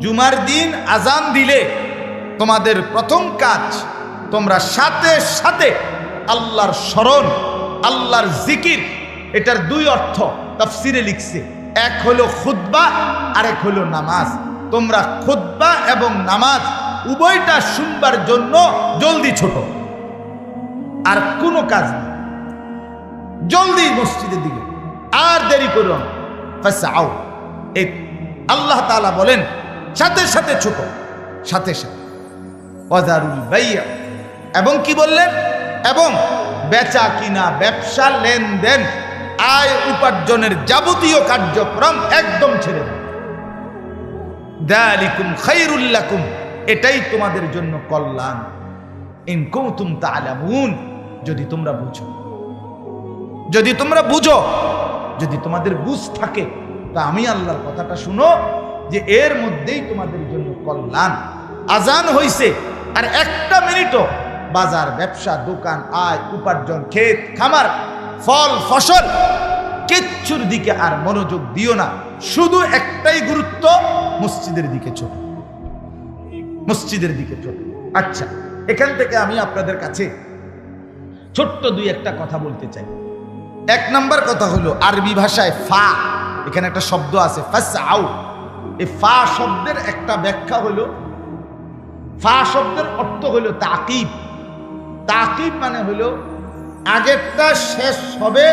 জুমার দিন আজান দিলে তোমাদের প্রথম কাজ, তোমরা সাথে সাথে আল্লাহর স্মরণ, আল্লাহর জিকির। এটার দুই অর্থ তাফসিরে লিখছে, এক হলো খুতবা, আরেক হলো নামাজ। তোমরা খুতবা এবং নামাজ উভয়টা শুনবার জন্য জলদি ছোট, আর কোনো কাজ নেই, জলদি মসজিদের দিকে, আর দেরি করো না। ফাসআউ, এই আল্লাহ তাআলা বলেন সাথে সাথে ছোট, সাথে সাথে। ওয়াজারুল বাই'a, এবং কি বললেন? এবং বেচা কিনা, ব্যবসা, লেনদেন, আয় উপার্জনের যাবতীয় কার্যক্রম একদম ছেড়ে দাও। যালিকুম খায়রুল লাকুম, এটাই তোমাদের জন্য কল্যাণ। ইন কুনতুম তা'লামুন, যদি তোমরা বুঝো, যদি তোমরা বুঝো, যদি তোমাদের বুঝ থাকে, তা আমি আল্লাহর কথাটা শুনো যে এর মধ্যেই তোমাদের জন্য কল্যাণ। আজান হইছে, আর একটা মিনিটও বাজার, ব্যবসা, দোকান, আয় উপার্জন, ক্ষেত খামার, ফল ফসল, কিচ্ছুর দিকে আর মনোযোগ দিও না। শুধু একটাই গুরুত্ব, মসজিদের দিকে ছোট, মসজিদের দিকে ছোট। আচ্ছা, এখান থেকে আমি আপনাদের কাছে ছোট্ট দুই একটা কথা বলতে চাই। এক নাম্বার কথা হলো, আরবি ভাষায় ফা, এখানে একটা শব্দ আছে ফাসআউ। এই ফা শব্দের একটা ব্যাখ্যা হলো, ফা শব্দের অর্থ হলো তাকিব। তাকিব মানে হলো আগেরটা শেষ হবে,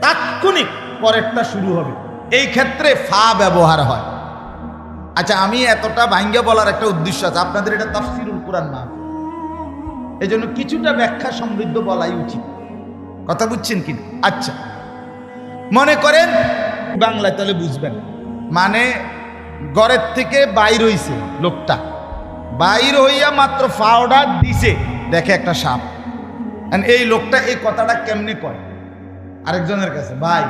তাৎক্ষণিক পরেরটা শুরু হবে, এই ক্ষেত্রে ফা ব্যবহার হয়। আচ্ছা, আমি এতটা ভাঙ্গে বলার একটা উদ্দেশ্য আছে, আপনাদের এটা তাফসীরুল কুরআন না, এই জন্য কিছুটা ব্যাখ্যা সমৃদ্ধ বলাই উচিত। কথা বুঝছেন কি? আচ্ছা, মনে করেন বাংলায়, তাহলে বুঝবেন। মানে ঘরের থেকে বাইর হইছে লোকটা, বাইর হইয়া মাত্র পাউডার দিছে, দেখে একটা সাপ। এই লোকটা এই কথাটা কেমনে কয় আরেকজনের কাছে? ভাই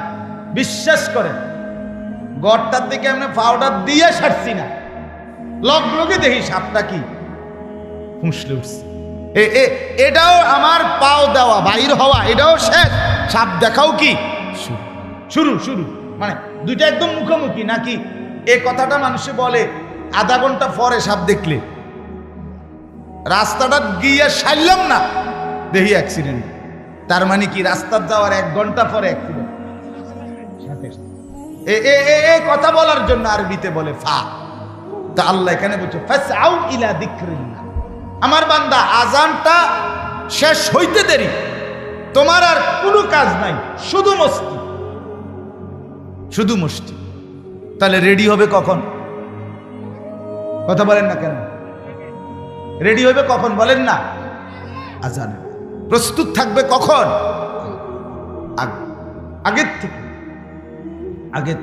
বিশ্বাস করেন, ঘরটার থেকে এমনি পাউডার দিয়ে সারছি না, লগে দেখি সাপটা কি ফুঁসলে উঠছে। এটাও আমার পাও দেওয়া, বাইর হওয়া, এটাও শেষ, সাপ দেখাও কি শুরু শুরু, মানে দুইটা একদম মুখোমুখি নাকি? এই কথাটা মানুষে বলে আধা ঘন্টা পরে সাপ দেখলে। রাস্তাটা গিয়ে সারলাম না, দেখি অ্যাক্সিডেন্ট। তার মানে কি রাস্তার যাওয়ার 1 ঘন্টা পরে অ্যাক্সিডেন্ট। এই কথা বলার জন্য আরবিতে বলে ফা। তা আল্লাহ এখানে বলছে ফাসআউ ইলা যিকরিল্লাহ, আমার বান্দা আজানটা শেষ হইতে দেরি, তোমার আর কোনো কাজ নাই, শুধু মস্তি, শুধু মস্তি। তাহলে রেডি হবে কখন? কথা বলেন না কেন? রেডি হবে কখন বলেন না? আজান। প্রস্তুত থাকবে কখন? আগের থেকে। আগে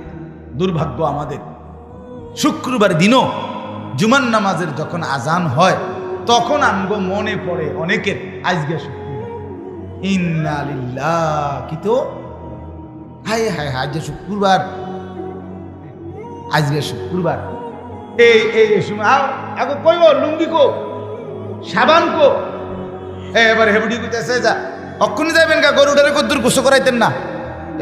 দুর্ভাগ্য আমাদের, শুক্রবার দিনও জুমার নামাজের যখন আজান হয়, তখন আমগো মনে পড়ে অনেকের আজকে শুক্রবার, ইন্না লিল্লাহ, কি তো হায় হায় হায়, আজকে শুক্রবার, আজকে শুক্রবার। এই সময় আগে কইব লুঙ্গি কো, সাবান কো, এবারে হেবুডি কইতেছে যা অক্ষুনি যাবেন গা, গরুটারে কদ্দুর গোসল করাইতেন না।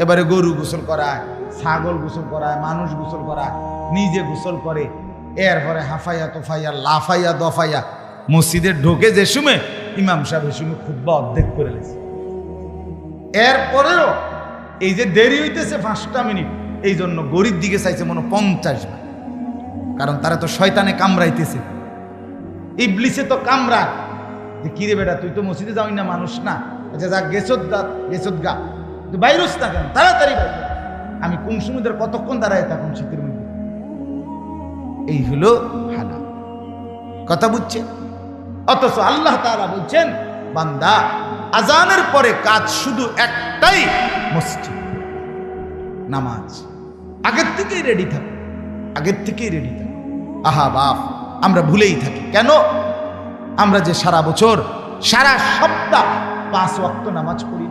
এবারে গরু গোসল করায়, ছাগল গোসল করায়, মানুষ গোসল করায়, নিজে গোসল করে, এরপরে হাফাইয়া তোফাইয়া লাফাইয়া দফাইয়া মসজিদে ঢোকে যে সময় ইমাম সাহেব এই সময় খুতবা অর্ধেক করে লেছে। এরপরেও এই যে দেরি হইতেছে 5টা মিনিট, এই জন্য গরিব দিকে চাইছে মনে 50 বার, কারণ তারা তো শয়তানে কামড়াইতেছে, ইবলিসে তো কামড়া যে কিরে বেটা তুই তো মসজিদে যাওই না, মানুষ না, আচ্ছা যা গেছত গা, তুই বাইরস না কেন, তাড়াতাড়ি বাইরে। আমি কোন সমুদ্রে কতক্ষণ দাঁড়ায় তখন শীতের মধ্যে। এই হলো হালা, কথা বুঝছে? অথচ আল্লাহ তাআলা বলছেন বান্দা আজানের পরে কাজ শুধু একটাই, মসজিদ, নামাজ। আগের থেকেই রেডি থাকো, আগের থেকেই রেডি থাকো। আহা বাপ, আমরা ভুলেই থাকি কেন? আমরা যে সারা বছর সারা সপ্তাহ 5 ওয়াক্ত নামাজ পড়ি,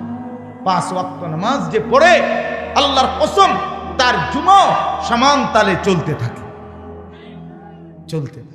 5 ওয়াক্ত নামাজ যে পড়ে আল্লাহর কসম তার জুমা সমান তালে চলতে থাকে, চলতে থাকে।